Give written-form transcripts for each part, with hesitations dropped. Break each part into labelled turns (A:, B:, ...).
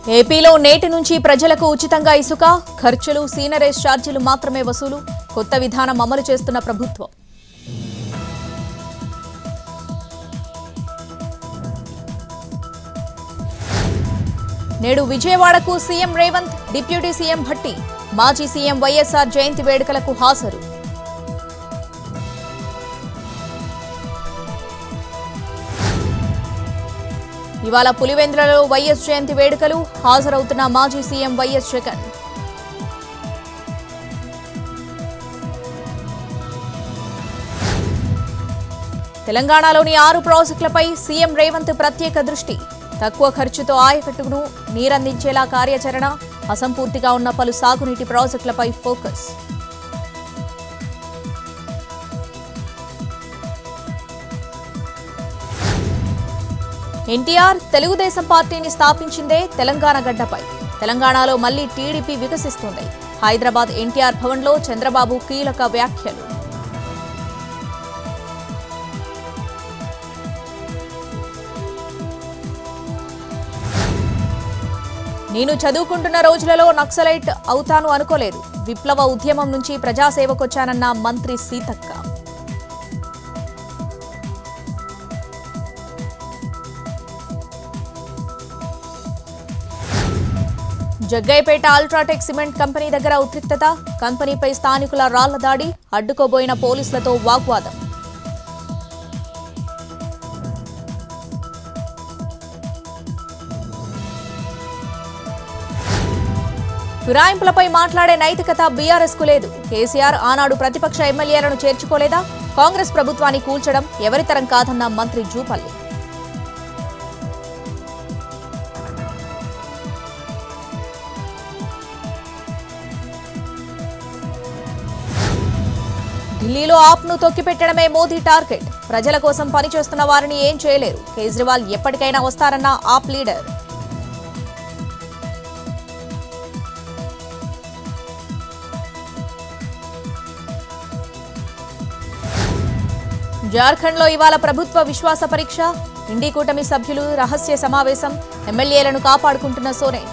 A: ఏపీలో నేటి నుంచి ప్రజలకు ఉచితంగా ఇసుక, ఖర్చులు, సీనరేజ్ ఛార్జీలు మాత్రమే వసూలు. కొత్త విధానం అమలు చేస్తున్న ప్రభుత్వం. నేడు విజయవాడకు CM Revanth, deputy CM Bhatti, మాజీ సీఎం వైఎస్ఆర్ జయంతి వేడుకలకు హాజరు. ఇవాళ పులివెందులలో వైఎస్ జయంతి వేడుకలు, హాజరవుతున్న మాజీ సీఎం వైఎస్ జగన్. తెలంగాణలోని 6 ప్రాజెక్టులపై సీఎం రేవంత్ ప్రత్యేక దృష్టి. తక్కువ ఖర్చుతో ఆయకట్టును నీరందించేలా కార్యాచరణ. అసంపూర్తిగా ఉన్న పలు సాగునీటి ప్రాజెక్టులపై ఫోకస్. ఎన్టీఆర్ తెలుగుదేశం పార్టీని స్థాపించిందే తెలంగాణ గడ్డపై. తెలంగాణలో మళ్లీ టీడీపీ వికసిస్తుంది. హైదరాబాద్ ఎన్టీఆర్ భవన్లో చంద్రబాబు కీలక వ్యాఖ్యలు. నేను చదువుకుంటున్న రోజులలో నక్సలైట్ అవుతాను అనుకోలేదు. విప్లవ ఉద్యమం నుంచి ప్రజాసేవకొచ్చానన్న మంత్రి Seethakka. Jaggayyapeta UltraTech cement company దగ్గర ఉద్రిక్తత. కంపెనీపై స్థానికుల రాళ్ల దాడి, అడ్డుకోబోయిన పోలీసులతో వాగ్వాదం. ఫిరాయింపులపై మాట్లాడే నైతికత బీఆర్ఎస్ కు లేదు. కేసీఆర్ ఆనాడు ప్రతిపక్ష ఎమ్మెల్యేలను చేర్చుకోలేదా? కాంగ్రెస్ ప్రభుత్వాన్ని కూల్చడం ఎవరితరం కాదన్న మంత్రి జూపల్లి. ఢిల్లీలో ఆప్ను తొక్కిపెట్టడమే మోదీ టార్గెట్. ప్రజల కోసం పనిచేస్తున్న వారిని ఏం చేయలేరు. కేజ్రీవాల్ ఎప్పటికైనా వస్తారన్న ఆప్ లీడర్. జార్ఖండ్లో ఇవాళ ప్రభుత్వ విశ్వాస పరీక్ష. ఇండీ కూటమి సభ్యులు రహస్య సమావేశం. ఎమ్మెల్యేలను కాపాడుకుంటున్న సోరెన్.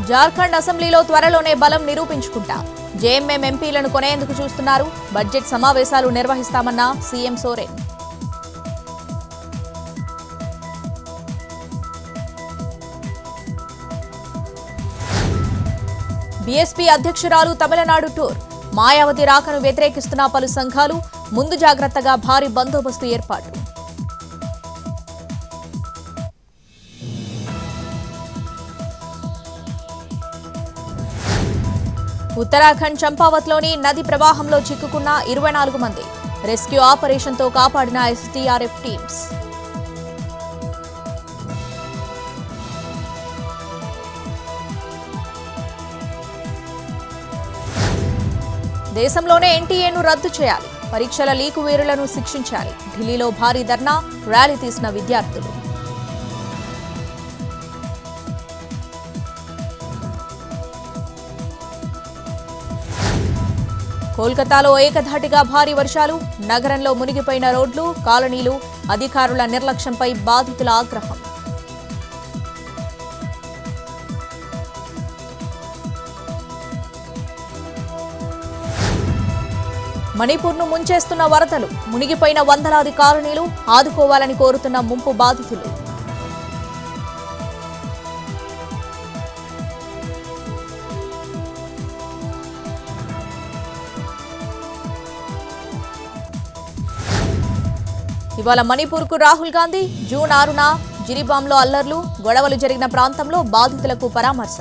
A: జార్ఖండ్ అసెంబ్లీలో త్వరలోనే బలం నిరూపించుకుంటా. జేఎంఎం ఎంపీలను కొనేందుకు చూస్తున్నారు. బడ్జెట్ సమావేశాలు నిర్వహిస్తామన్న సీఎం సోరెన్. బీఎస్పీ అధ్యక్షురాలు తమిళనాడు టూర్. మాయావతి రాకను వ్యతిరేకిస్తున్న పలు సంఘాలు. ముందు జాగ్రత్తగా భారీ బందోబస్తు ఏర్పాటు. ఉత్తరాఖండ్ చంపావత్లోని నది ప్రవాహంలో చిక్కుకున్న 24 మంది. రెస్క్యూ ఆపరేషన్తో కాపాడిన ఎస్డీఆర్ఎఫ్ టీమ్స్. దేశంలోనే ఎన్టీఏను రద్దు చేయాలి. పరీక్షల లీకు వీరులను శిక్షించాలి. ఢిల్లీలో భారీ ధర్నా, ర్యాలీ తీసిన విద్యార్థులు. కోల్కతాలో ఏకధాటిగా భారీ వర్షాలు. నగరంలో మునిగిపోయిన రోడ్లు, కాలనీలు. అధికారుల నిర్లక్ష్యంపై బాధితుల ఆగ్రహం. మణిపూర్ను ముంచేస్తున్న వరదలు. మునిగిపోయిన వందలాది కాలనీలు. ఆదుకోవాలని కోరుతున్న ముంపు బాధితులు. ఇవాళ మణిపూర్కు రాహుల్ గాంధీ. జూన్ 6న జిరిబాంలో అల్లర్లు, గొడవలు జరిగిన ప్రాంతంలో బాధితులకు పరామర్శ.